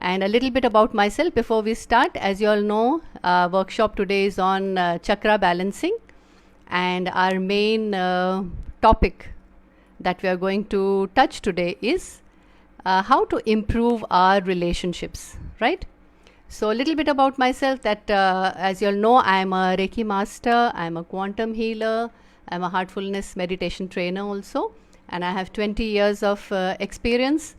And a little bit about myself before we start. As you all know, workshop today is on chakra balancing, and our main topic that we are going to touch today is how to improve our relationships, right? So a little bit about myself that as you all know, I am a Reiki master, I am a quantum healer, I am a heartfulness meditation trainer also, and I have 20 years of experience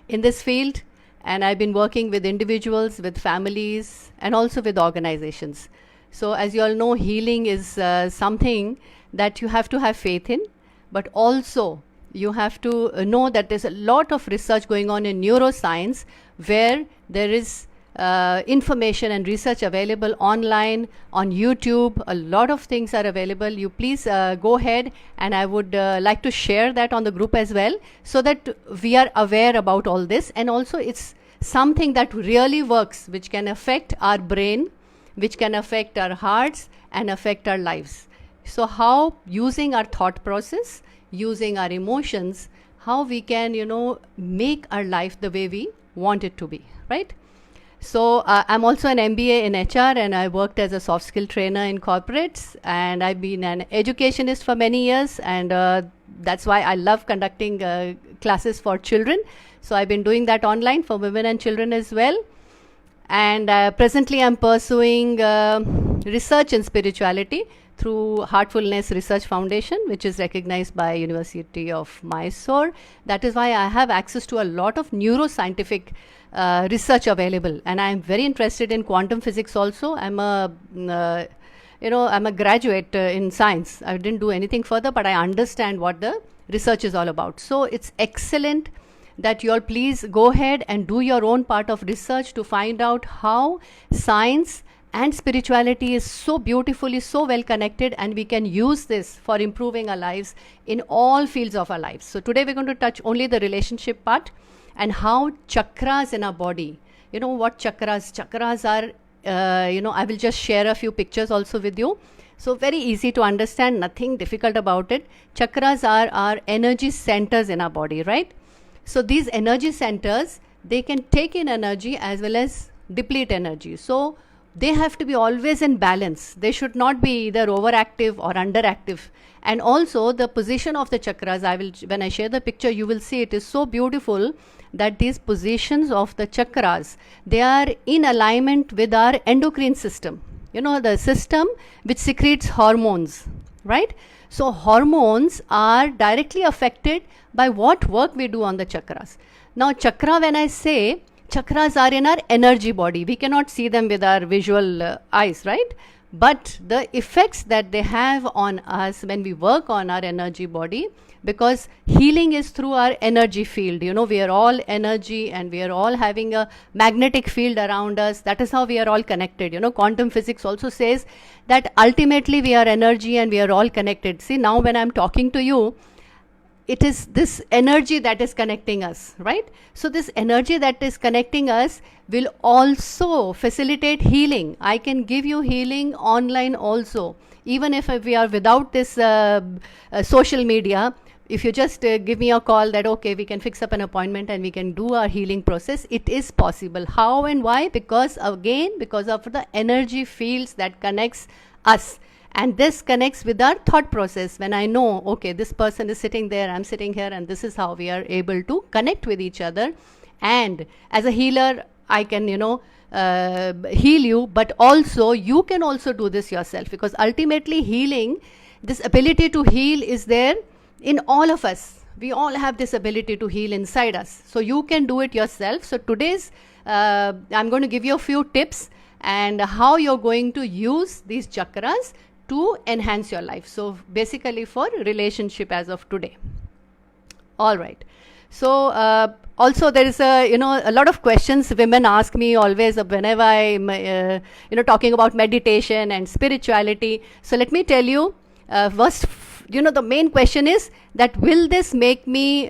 in this field, and I've been working with individuals, with families, and also with organizations. So as you all know, healing is something that you have to have faith in, but also you have to know that there's a lot of research going on in neuroscience where there is information and research available online, on YouTube. A lot of things are available. You please go ahead, and I would like to share that on the group as well, so that we are aware about all this. And also it's something that really works, which can affect our brain, which can affect our hearts and affect our lives. So how using our thought process, using our emotions, how we can, make our life the way we want it to be, right? So I'm also an MBA in HR, and I worked as a soft skill trainer in corporates, and I've been an educationist for many years, and that's why I love conducting classes for children. So I've been doing that online for women and children as well. And presently I'm pursuing research in spirituality through Heartfulness Research Foundation, which is recognized by University of Mysore. That is why I have access to a lot of neuroscientific research available, and I am very interested in quantum physics also. I'm a I'm a graduate in science. I didn't do anything further, but I understand what the research is all about. So it's excellent that you all please go ahead and do your own part of research to find out how science and spirituality is so beautifully, so well connected, and we can use this for improving our lives in all fields of our lives. So today we're going to touch only the relationship part and how chakras in our body, what chakras are, I will just share a few pictures also with you. So very easy to understand, nothing difficult about it. Chakras are our energy centers in our body, right? So these energy centers, they can take in energy as well as deplete energy. So they have to be always in balance. They should not be either overactive or underactive. And also the position of the chakras, when I share the picture, you will see it is so beautiful that these positions of the chakras, they are in alignment with our endocrine system. The system which secretes hormones, right? So hormones are directly affected by what work we do on the chakras. Now chakra, when I say, chakras are in our energy body. We cannot see them with our visual eyes, right? But the effects that they have on us when we work on our energy body, because healing is through our energy field. We are all energy, and we are all having a magnetic field around us. That is how we are all connected. Quantum physics also says that ultimately we are energy and we are all connected. See, now when I'm talking to you, it is this energy that is connecting us, right? So this energy that is connecting us will also facilitate healing. I can give you healing online also. Even if we are without this social media, if you just give me a call that, okay, we can fix up an appointment and we can do our healing process, it is possible. How and why? Because of the energy fields that connects us. And this connects with our thought process. When I know, okay, this person is sitting there, I'm sitting here, and this is how we are able to connect with each other. And as a healer, I can, heal you, but also you can also do this yourself, because ultimately healing, this ability to heal is there in all of us. We all have this ability to heal inside us. So you can do it yourself. So today's, I'm going to give you a few tips and how you're going to use these chakras to enhance your life. So basically for relationship as of today. All right. So also there is a lot of questions women ask me always whenever I'm talking about meditation and spirituality. So let me tell you first, the main question is that will this make me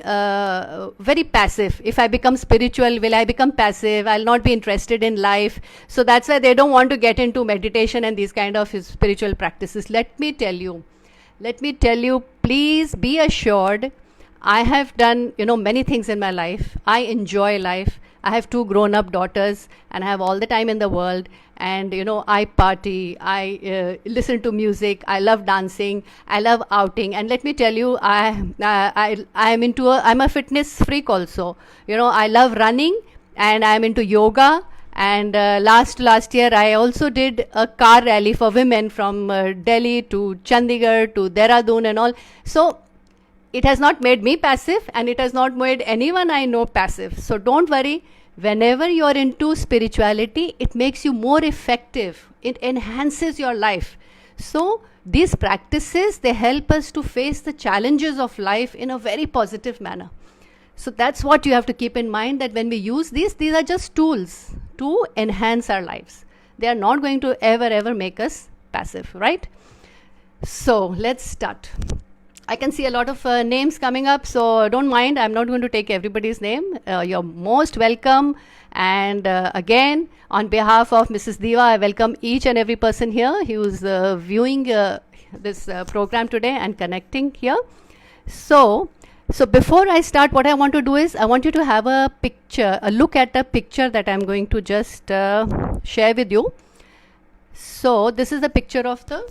very passive? If I become spiritual, will I become passive? I'll not be interested in life. So that's why they don't want to get into meditation and these kind of spiritual practices. Let me tell you, please be assured, I have done many things in my life. I enjoy life. I have 2 grown-up daughters, and I have all the time in the world. And I party, I listen to music, I love dancing, I love outing. And let me tell you, I'm a fitness freak also. I love running, and I'm into yoga. And last year I also did a car rally for women from Delhi to Chandigarh to Dehradun and all. So it has not made me passive, and it has not made anyone I know passive. So don't worry. Whenever you are into spirituality, it makes you more effective. It enhances your life. So these practices, they help us to face the challenges of life in a very positive manner. So that's what you have to keep in mind, that when we use these are just tools to enhance our lives. They are not going to ever make us passive, right? So let's start. I can see a lot of names coming up, so don't mind. I'm not going to take everybody's name. You're most welcome. And again, on behalf of Mrs. Diva, I welcome each and every person here who's viewing this program today and connecting here. So before I start, what I want to do is, I want you to have a look at a picture that I'm going to just share with you. So this is the picture of the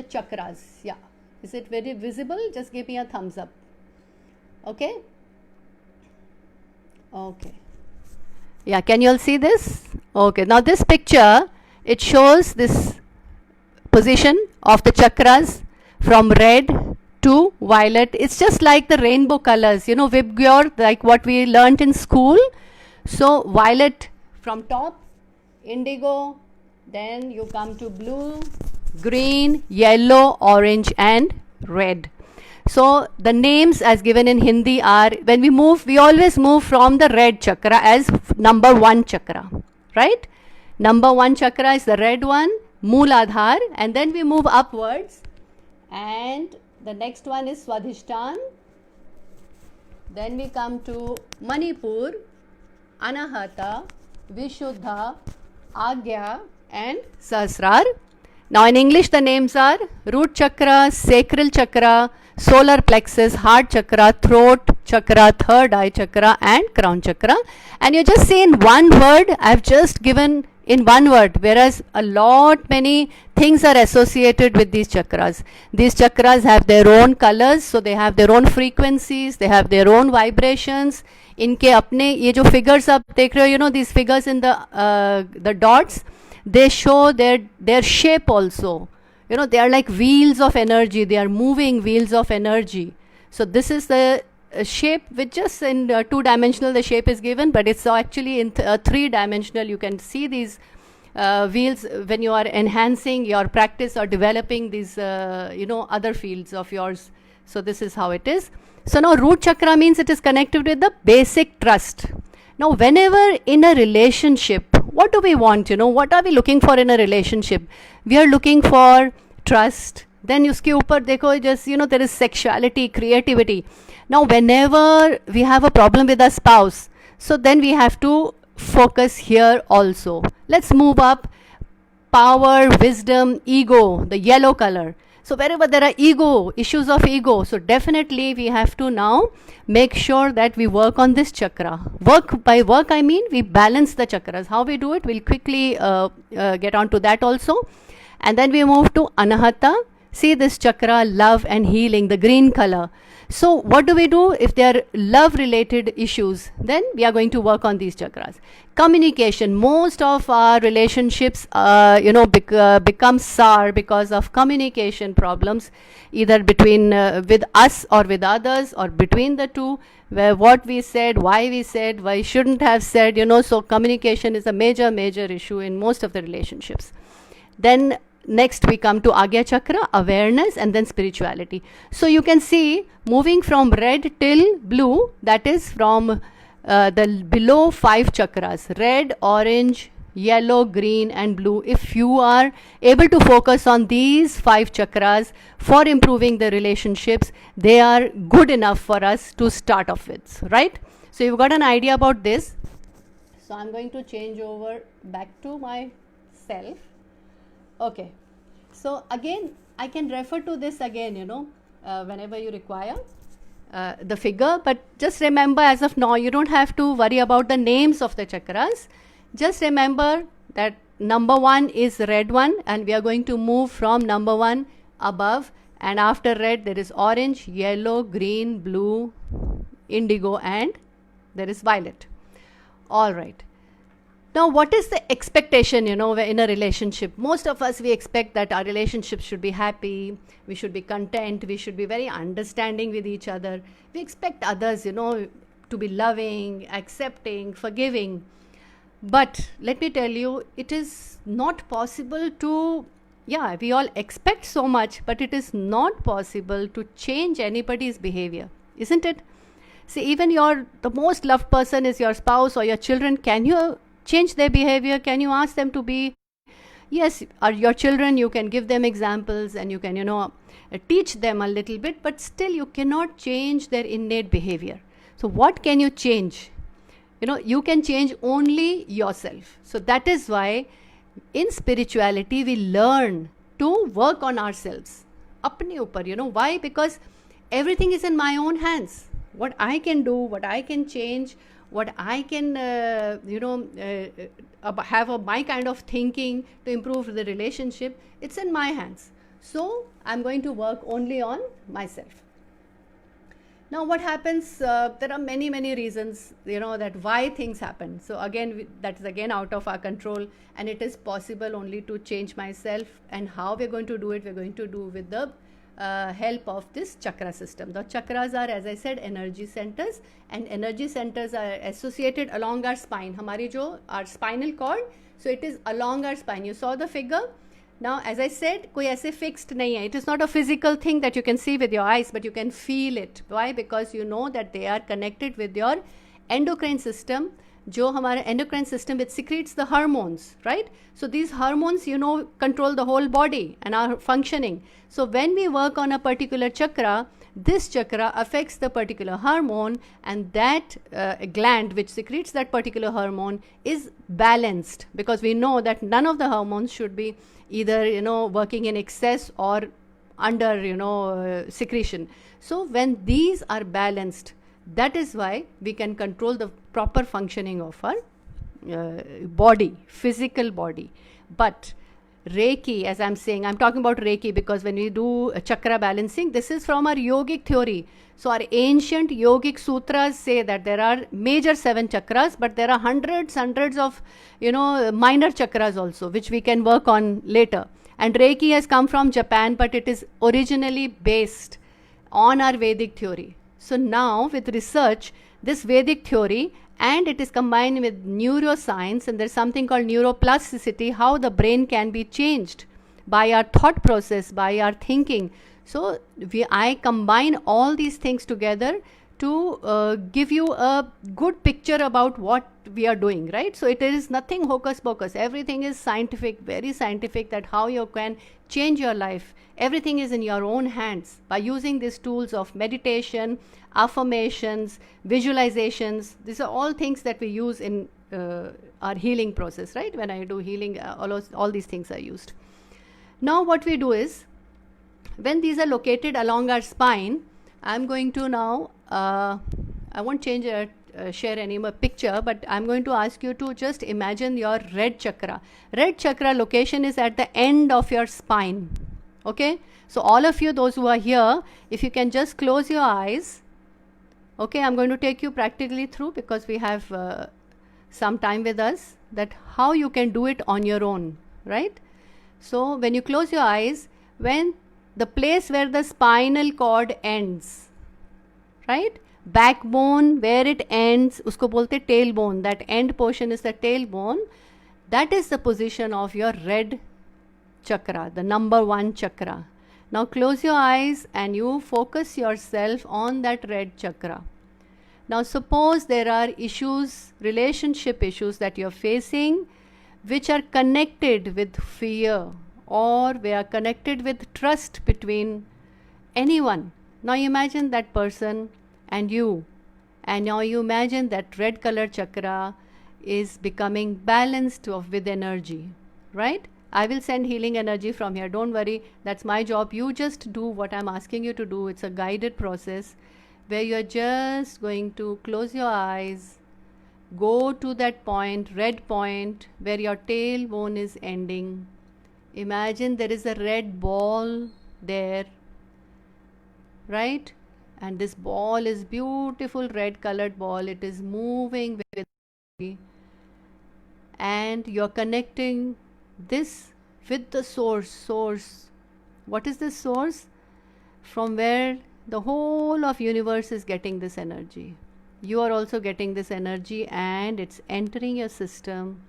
chakras. Yeah, is it very visible? Just give me a thumbs up. Okay. Yeah, can you all see this? Okay, now this picture, it shows this position of the chakras from red to violet. It's just like the rainbow colors, Vibgyor, like what we learnt in school. So violet from top, indigo, then you come to blue, green, yellow, orange and red. So the names as given in Hindi are, when we always move from the red chakra as number 1 chakra, right? Number 1 chakra is the red one, Mooladhar, and then we move upwards, and the next one is Swadhishtan. Then we come to Manipur, Anahata, Vishuddha, Agya and Sahasrar. Now in English the names are root chakra, sacral chakra, solar plexus, heart chakra, throat chakra, third eye chakra and crown chakra. And you just see in one word, I have just given in one word, whereas a lot many things are associated with these chakras. These chakras have their own colors, so they have their own frequencies, they have their own vibrations. इनके अपने ये जो figures आप देख रहे हो, these figures in the dots, they show their shape also. They are like wheels of energy. They are moving wheels of energy. So this is the shape, which just in 2-dimensional the shape is given, but it's actually in 3-dimensional. You can see these wheels when you are enhancing your practice or developing these other fields of yours. So this is how it is. So now root chakra means it is connected with the basic trust. Now whenever in a relationship, what do we want? What are we looking for in a relationship? We are looking for trust. Then uske upar dekho, just there is sexuality, creativity. Now whenever we have a problem with a spouse, so then we have to focus here also. Let's move up. Power, wisdom, ego, the yellow color. So wherever there are issues of ego, so definitely we have to now make sure that we work on this chakra. By work I mean we balance the chakras. How we do it, we'll quickly get on to that also. And then we move to Anahata. See this chakra, love and healing, the green color. So what do we do if there are love related issues? Then we are going to work on these chakras. Communication. Most of our relationships become sour because of communication problems, either between with us or with others, or between the two, where what we said, why shouldn't have said, so communication is a major issue in most of the relationships. Then next we come to Agya chakra, awareness, and then spirituality. So you can see moving from red till blue, that is from the below 5 chakras, red, orange, yellow, green and blue. If you are able to focus on these 5 chakras for improving the relationships, they are good enough for us to start off with, right? So you've got an idea about this. So I'm going to change over back to myself. Okay, so again I can refer to this again, whenever you require. the figure, but just remember as of now, you don't have to worry about the names of the chakras. Just remember that number 1 is red one, and we are going to move from number 1 above, and after red there is orange, yellow, green, blue, indigo, and there is violet. All right. Now, what is the expectation, in a relationship? Most of us, we expect that our relationship should be happy, we should be content, we should be very understanding with each other. We expect others, to be loving, accepting, forgiving. But let me tell you, it is not possible to, we all expect so much, but it is not possible to change anybody's behavior, isn't it? See, even the most loved person is your spouse or your children. Can you change their behavior? Can you ask them to be? Yes, are your children, you can give them examples and you can, teach them a little bit, but still you cannot change their innate behavior. So what can you change? You can change only yourself. So that is why in spirituality we learn to work on ourselves. Apne upar, why? Because everything is in my own hands. What I can do, what I can change, what I can, have my kind of thinking to improve the relationship, it's in my hands. So I'm going to work only on myself. Now what happens, there are many reasons, that why things happen. So again, that is again out of our control, and it is possible only to change myself. And how we're going to do it, we're going to do with the help of this chakra system. The chakras are, as I said, energy centers, and energy centers are associated along our spine. Our spinal cord, so it is along our spine. You saw the figure. Now, as I said, koi aise fixed nahi hai. It is not a physical thing that you can see with your eyes, but you can feel it. Why? Because you know that they are connected with your endocrine system. जो हमारा endocrine system, it secretes the hormones, right? So these hormones, control the whole body and are functioning. So when we work on a particular chakra, this chakra affects the particular hormone, and that gland which secretes that particular hormone is balanced, because we know that none of the hormones should be either working in excess or under secretion. So when these are balanced, that is why we can control the proper functioning of our body, physical body. But Reiki, as I'm saying, I'm talking about Reiki because when we do chakra balancing, this is from our yogic theory. So our ancient yogic sutras say that there are major 7 chakras, but there are hundreds of, minor chakras also, which we can work on later. And Reiki has come from Japan, but it is originally based on our Vedic theory. So now with research, this Vedic theory, and it is combined with neuroscience, and there's something called neuroplasticity, how the brain can be changed by our thought process, by our thinking. So I combine all these things together to give you a good picture about what we are doing, right? So it is nothing hocus pocus. Everything is scientific, very scientific, that how you can change your life. Everything is in your own hands by using these tools of meditation, affirmations, visualizations. These are all things that we use in our healing process, right? When I do healing, all these things are used. Now what we do is, when these are located along our spine, I'm going to now, I won't share any more picture, but I'm going to ask you to just imagine your red chakra. Red chakra location is at the end of your spine. Okay, so all of you, those who are here, if you can just close your eyes. Okay, I'm going to take you practically through, because we have some time with us, that how you can do it on your own, right? So when you close your eyes, when the place where the spinal cord ends, right? Backbone, where it ends, usko bolte tailbone. That end portion is the tailbone. That is the position of your red chakra, the number 1 chakra. Now close your eyes and you focus yourself on that red chakra. Now suppose there are issues, relationship issues that you're facing, which are connected with fear, or they are connected with trust between anyone. Now imagine that person and you, and now you imagine that red color chakra is becoming balanced with energy, right? I will send healing energy from here. Don't worry, that's my job. You just do what I'm asking you to do. It's a guided process. where you are just going to close your eyes, go to that point, red point, where your tailbone is ending. Imagine there is a red ball there, right? And this ball is beautiful red colored ball. It is moving with you, and you're connecting this with the source. What is this source? From where the whole of universe is getting this energy. You are also getting this energy, and it's entering your system,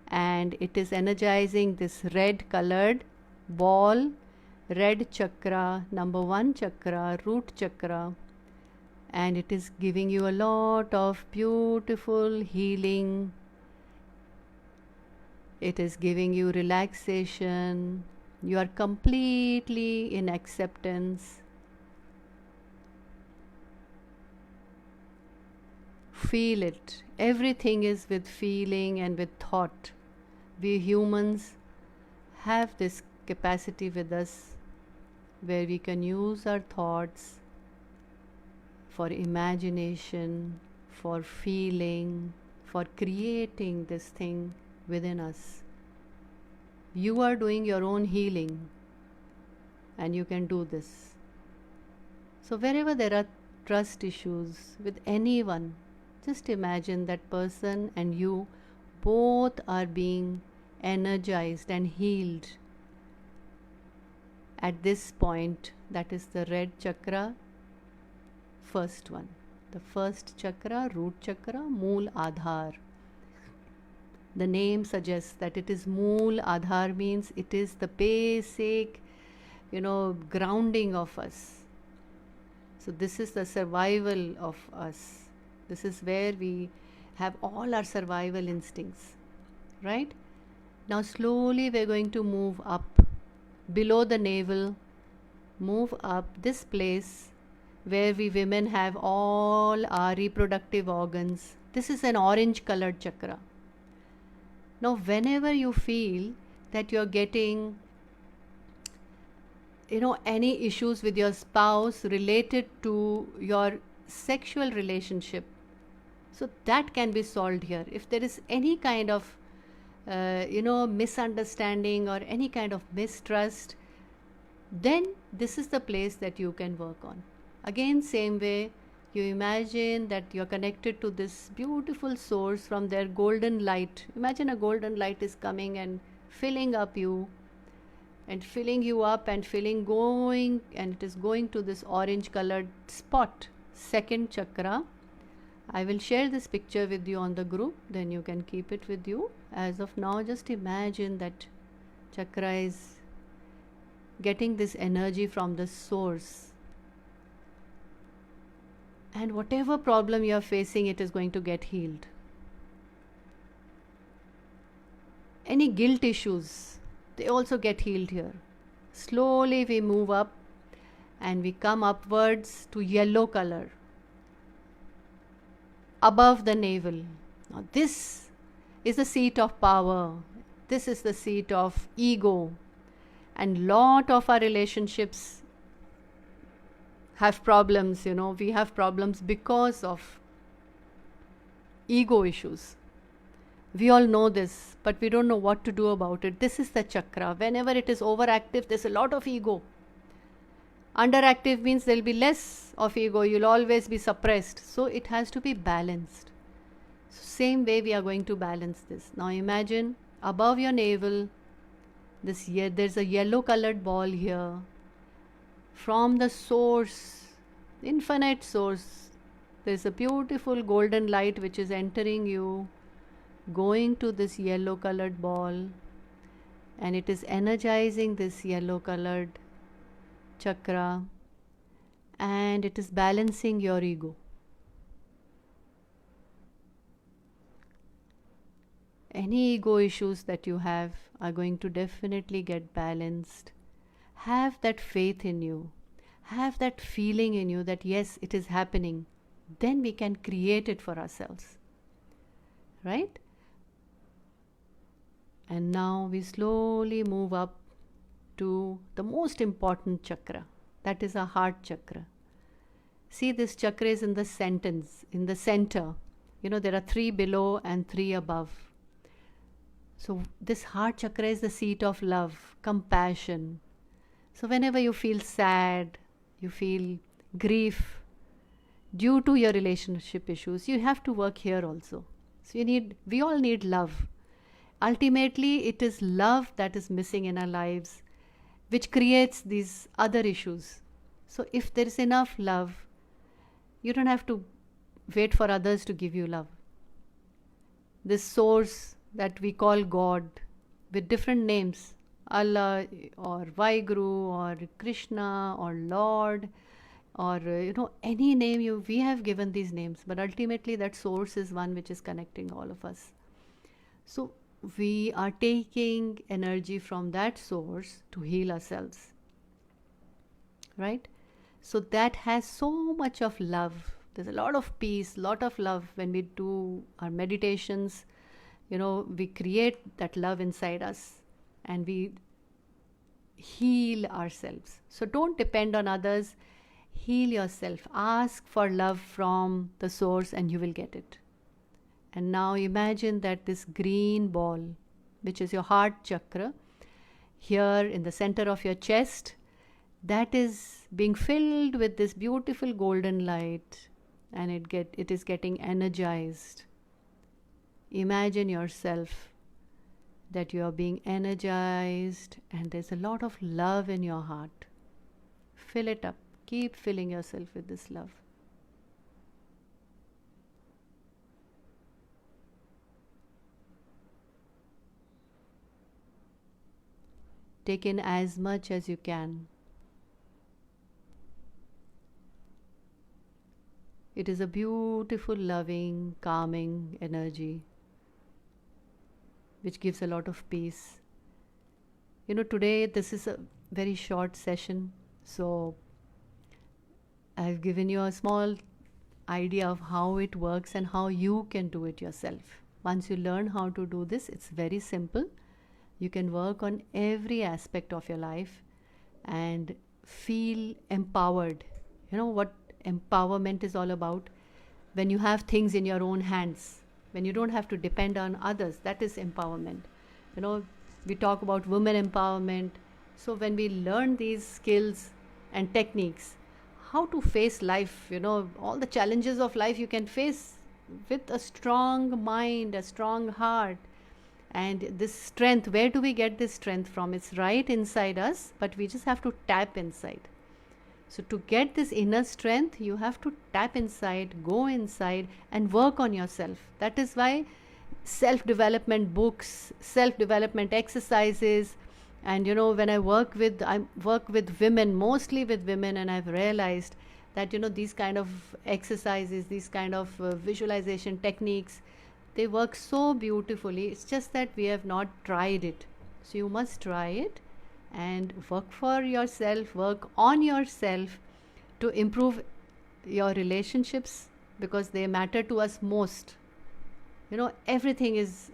and it is energizing this red colored ball, red chakra, number 1 chakra, root chakra, and it is giving you a lot of beautiful healing. It is giving you relaxation. You are completely in acceptance. Feel it. Everything is with feeling and with thought. We humans have this capacity with us where we can use our thoughts for imagination, for feeling, for creating this thing within us. You are doing your own healing, and you can do this. So wherever there are trust issues with anyone, just imagine that person and you both are being energized and healed at this point. That is the red chakra, first one. The first chakra, root chakra, Mool Aadhar. The name suggests that it is Mool Aadhar, means it is the basic, grounding of us. So this is the survival of us. This is where we have all our survival instincts, right? Now slowly we're going to move up below the navel, move up this place where we women have all our reproductive organs. This is an orange colored chakra. Now whenever you feel that you're getting any issues with your spouse related to your sexual relationship, so that can be solved here. If there is any kind of misunderstanding or any kind of mistrust, then this is the place that you can work on. Again, same way, you imagine that you're connected to this beautiful source from their golden light. Imagine a golden light is coming and filling up you, and filling you up and going, and it is going to this orange colored spot, second chakra. I will share this picture with you on the group, then you can keep it with you. As of now, just imagine that chakra is getting this energy from the source, and whatever problem you are facing, it is going to get healed. Any guilt issues, they also get healed here. Slowly we move up and we come upwards to yellow color above the navel. Now this is the seat of power. This is the seat of ego, and lot of our relationships have problems. We have problems because of ego issues. We all know this, but we don't know what to do about it. This is the chakra. Whenever it is overactive, there's a lot of ego. Underactive means there'll be less of ego. You'll always be suppressed. So it has to be balanced. So same way we are going to balance this. Now imagine above your navel, there's a yellow colored ball here. From the source, infinite source, there's a beautiful golden light which is entering you, going to this yellow colored ball, and it is energizing this yellow colored chakra, and it is balancing your ego. Any ego issues that you have are going to definitely get balanced. Have that faith in you. Have that feeling in you that yes, it is happening. Then we can create it for ourselves. Right? And now we slowly move up to the most important chakra. That is our heart chakra. See, this chakra is in the sentence, in the center. There are 3 below and 3 above. So this heart chakra is the seat of love, compassion. So whenever you feel sad, you feel grief due to your relationship issues, you have to work here also. So we all need love. Ultimately, it is love that is missing in our lives, which creates these other issues. So if there is enough love, you don't have to wait for others to give you love. This source that we call God with different names, Allah or Vaheguru or Krishna or Lord, or any name we have given these names, but ultimately that source is one which is connecting all of us. So we are taking energy from that source to heal ourselves, right? So that has so much of love. There's a lot of peace, lot of love. When we do our meditations, we create that love inside us and we heal ourselves. So don't depend on others. Heal yourself. Ask for love from the source and you will get it. And now imagine that this green ball, which is your heart chakra, here in the center of your chest, that is being filled with this beautiful golden light, and it is getting energized. Imagine yourself that you are being energized and there's a lot of love in your heart. Fill it up. Keep filling yourself with this love. Take in as much as you can. It is a beautiful, loving, calming energy which gives a lot of peace. Today this is a very short session, so I've given you a small idea of how it works and how you can do it yourself. Once you learn how to do this, it's very simple. You can work on every aspect of your life and feel empowered. You know what empowerment is all about? When you have things in your own hands, when you don't have to depend on others, that is empowerment. We talk about women empowerment. So when we learn these skills and techniques, how to face life, all the challenges of life you can face with a strong mind, a strong heart. And this strength, where do we get this strength from? It's right inside us, but we just have to tap inside. So to get this inner strength, you have to tap inside, go inside and work on yourself. That is why self-development books, self-development exercises, and when I work with women, mostly with women, and I've realized that these kind of exercises, these kind of visualization techniques, they work so beautifully. It's just that we have not tried it. So you must try it and work for yourself, work on yourself to improve your relationships, because they matter to us most. Everything is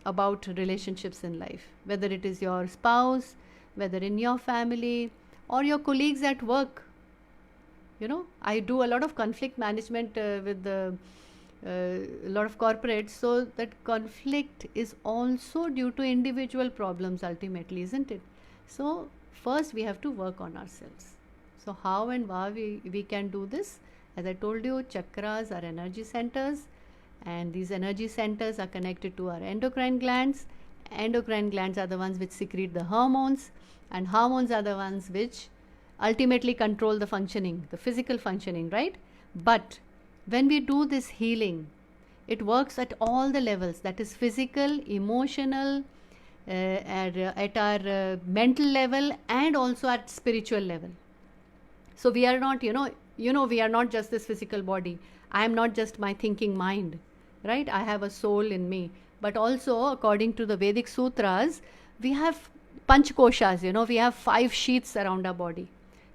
about relationships in life, whether it is your spouse, whether in your family or your colleagues at work. I do a lot of conflict management with a lot of corporates, so that conflict is also due to individual problems ultimately, isn't it? So first we have to work on ourselves. So how and why we can do this? As I told you, chakras are energy centers, and these energy centers are connected to our endocrine glands. Endocrine glands are the ones which secrete the hormones, and hormones are the ones which ultimately control the functioning, the physical functioning, right? But when we do this healing, it works at all the levels, that is physical, emotional, at our mental level, and also at spiritual level. So we are not, we are not just this physical body. I am not just my thinking mind, right? I have a soul in me. But also, according to the Vedic sutras, we have panchkoshas, we have 5 sheaths around our body.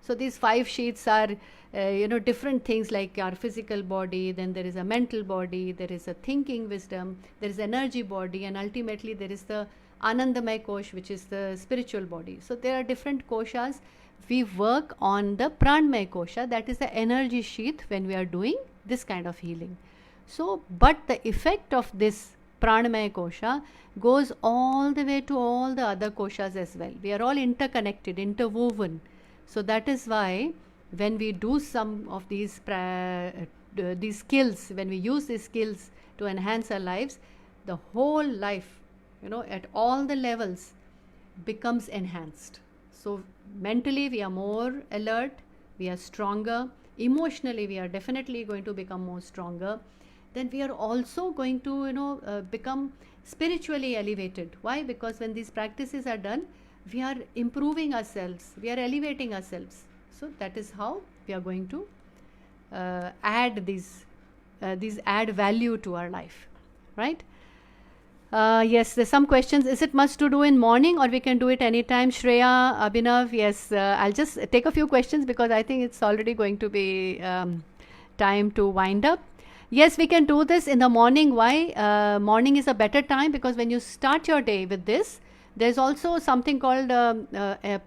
So these 5 sheaths are, different things, like our physical body, then there is a mental body, there is a thinking wisdom, there is energy body, and ultimately there is the Anandamay Kosh, which is the spiritual body. So there are different koshas we work on the pranmaya kosha, that is the energy sheath, when we are doing this kind of healing. So, but the effect of this pranamaya kosha goes all the way to all the other koshas as well. We are all interconnected, interwoven. So that is why when we do some of these skills, when we use these skills to enhance our lives, the whole life, at all the levels becomes enhanced. So mentally we are more alert, we are stronger, emotionally we are definitely going to become more stronger. Then we are also going to become spiritually elevated. Why? Because when these practices are done, we are improving ourselves, we are elevating ourselves. So that is how we are going to add these add value to our life, right? Yes, there's some questions. Is it must to do in morning, or we can do it anytime? Shreya, Abhinav, yes. I'll just take a few questions because I think it's already going to be time to wind up. Yes, we can do this in the morning. Why? Morning is a better time because when you start your day with this, there's also something called a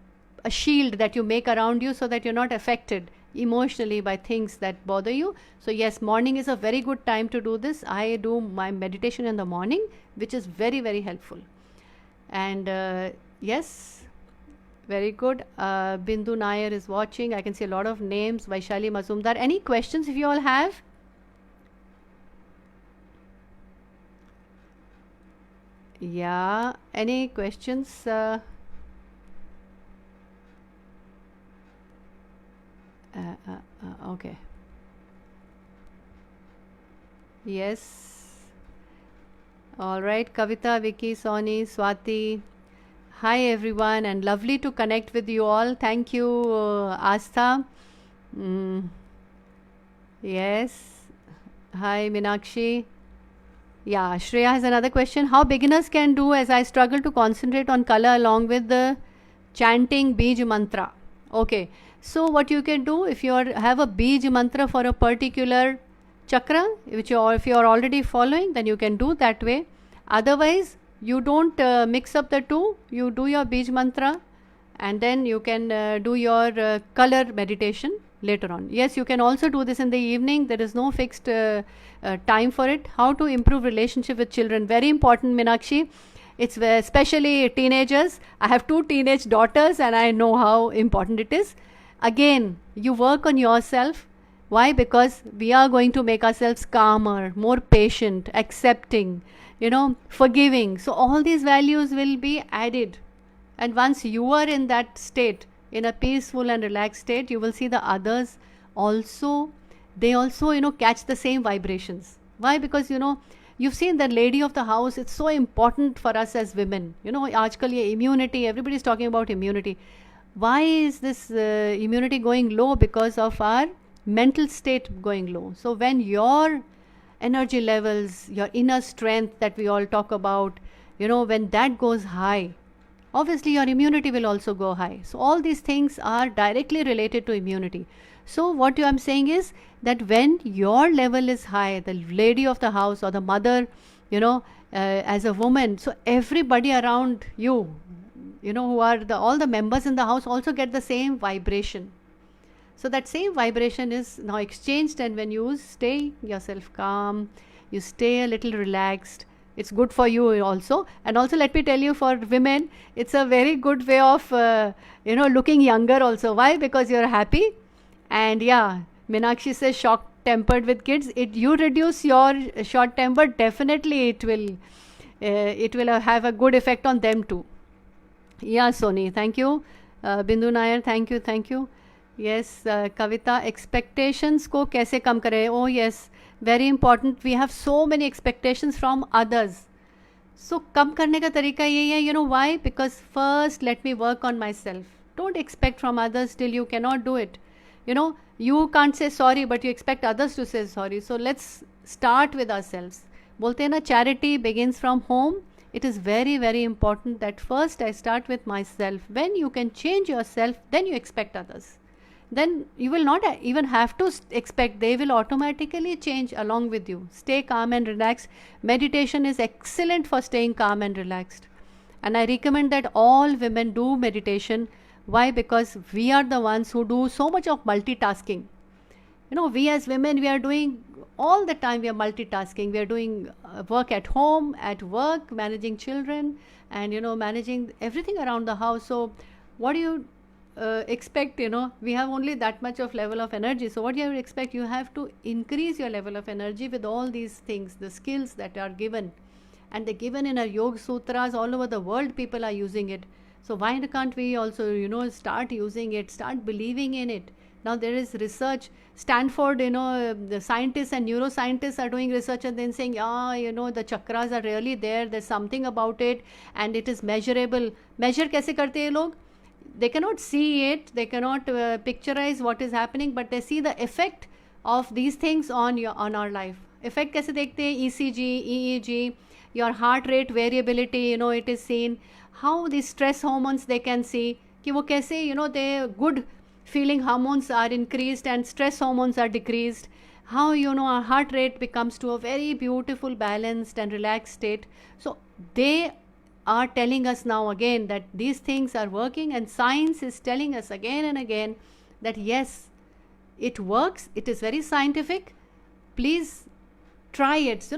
shield that you make around you so that you're not affected emotionally by things that bother you. So yes, morning is a very good time to do this. I do my meditation in the morning, which is very, very helpful. And yes, very good. Bindu Nair is watching. I can see a lot of names. Vaishali Mazumdar. Any questions if you all have? Yeah, any questions? Okay. Yes. All right. Kavita, Vicky, Soni, Swati. Hi everyone, and lovely to connect with you all. Thank you, Astha. Yes. Hi, Minakshi. Yeah, Shreya has another question. How beginners can do as I struggle to concentrate on color along with the chanting Bij mantra. Okay, so what you can do, if you have a Bij mantra for a particular chakra, which if you are already following, then you can do that way. Otherwise, you don't mix up the two. You do your Bij mantra and then you can do your color meditation later on. Yes, you can also do this in the evening. There is no fixed time for it. How to improve relationship with children? Very important, Minakshi. It's especially teenagers. I have 2 teenage daughters and I know how important it is. Again, you work on yourself. Why? Because we are going to make ourselves calmer, more patient, accepting, forgiving. So all these values will be added. And once you are in that state, in a peaceful and relaxed state, you will see the others also, they also, catch the same vibrations. Why? Because, you've seen the lady of the house. It's so important for us as women. Aajkal ye immunity, everybody's talking about immunity. Why is this immunity going low? Because of our mental state going low. So when your energy levels, your inner strength that we all talk about, when that goes high, obviously your immunity will also go high. So all these things are directly related to immunity. So what I'm saying is that when your level is high, the lady of the house or the mother, as a woman, so everybody around you, who are all the members in the house also get the same vibration. So that same vibration is now exchanged, and when you stay yourself calm, you stay a little relaxed, it's good for you also. And also, let me tell you, for women, it's a very good way of looking younger also. Why? Because you're happy. And yeah, Minakshi says short tempered with kids. You reduce your short temper, definitely it will have a good effect on them too. Yeah, Soni, thank you. Bindu Nair, thank you. Yes, Kavita, expectations ko kaise kam kare? Oh yes, very important. We have so many expectations from others. So kam karne ka tarika yahi hai. You know why? Because first let me work on myself. Don't expect from others till you cannot do it. You can't say sorry, but you expect others to say sorry. So let's start with ourselves. Bolte na, charity begins from home. It is very, very important that first I start with myself. When you can change yourself, then you expect others. Then you will not even have to expect. They will automatically change along with you. Stay calm and relaxed. Meditation is excellent for staying calm and relaxed. And I recommend that all women do meditation. Why? Because we are the ones who do so much of multitasking. We as women, we are doing all the time, we are multitasking. We are doing work at home, at work, managing children, and managing everything around the house. So what do you expect? We have only that much of level of energy. So what do you expect? You have to increase your level of energy with all these things, the skills that are given, and they're given in our yoga sutras. All over the world people are using it. So why can't we also start using it, start believing in it? Now there is research. Stanford, the scientists and neuroscientists are doing research, and then saying, yeah, the chakras are really there, there's something about it, and it is measurable. Measure kaise karte hai log? They cannot see it, they cannot picturize what is happening, but they see the effect of these things on our life. Effect kaise dekhte hain? ECG, EEG, your heart rate variability, it is seen. How these stress hormones they can see कि वो कैसे the good feeling hormones are increased and stress hormones are decreased. How our heart rate becomes to a very beautiful, balanced and relaxed state. So they are telling us now again that these things are working, and science is telling us again and again that yes, it works, it is very scientific. Please try it.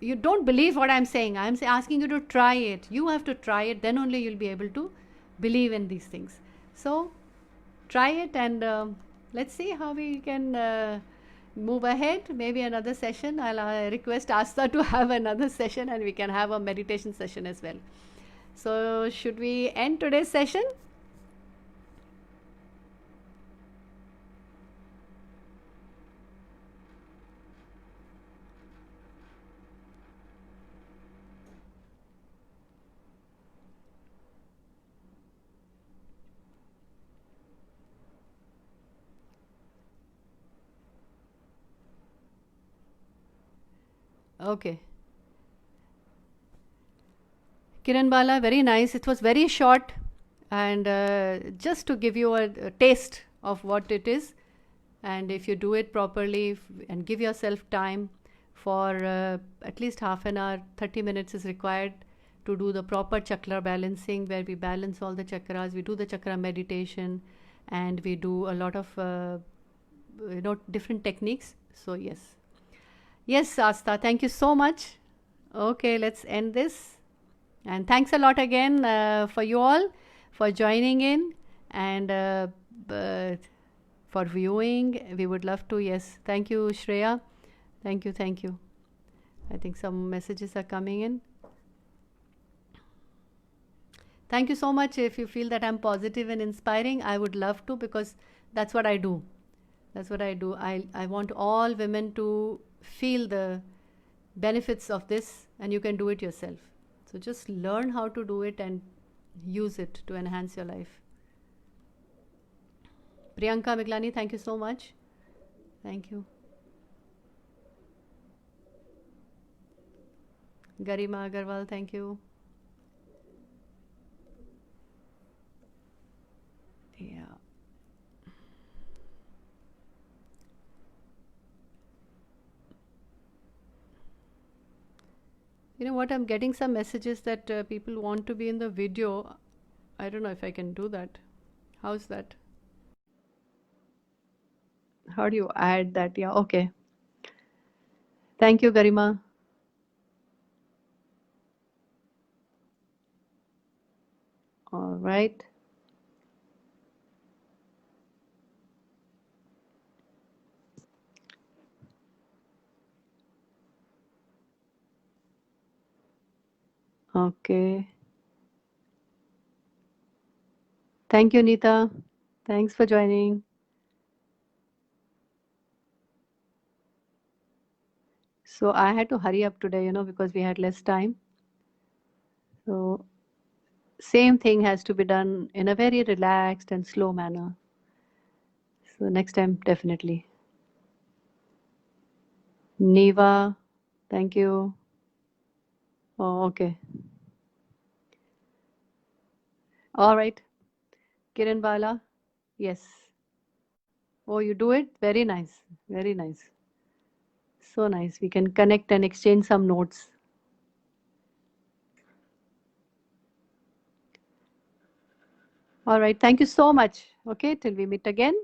You don't believe what I'm saying. I'm asking you to try it. You have to try it, then only you'll be able to believe in these things. So try it, and let's see how we can move ahead. Maybe another session. I'll request Asta to have another session, and we can have a meditation session as well. So should we end today's session? Okay. Kiran Bala, very nice. It was very short, and just to give you a taste of what it is. And if you do it properly and give yourself time for at least half an hour, 30 minutes is required to do the proper chakra balancing, where we balance all the chakras, we do the chakra meditation, and we do a lot of different techniques. So yes, Asta, thank you so much. Okay, let's end this. And thanks a lot again for you all for joining in, and for viewing. We would love to. Yes, thank you, Shreya. Thank you. I think some messages are coming in. Thank you so much. If you feel that I'm positive and inspiring, I would love to, because that's what I do. I want all women to feel the benefits of this, and you can do it yourself. So just learn how to do it and use it to enhance your life. Priyanka Miglani, thank you so much. Thank you. Garima Agarwal, thank you. Yeah. You know what? I'm getting some messages that people want to be in the video. I don't know if I can do that. How's that? How do you add that? Yeah, okay. Thank you, Garima. All right. Okay. Thank you, Neeta. Thanks for joining. So I had to hurry up today, because we had less time. So same thing has to be done in a very relaxed and slow manner. So next time, definitely. Neva, thank you. Oh, okay. All right. Kiran Bala, yes. Oh, you do it? Very nice. Very nice. So nice. We can connect and exchange some notes. All right. Thank you so much. Okay. Till we meet again.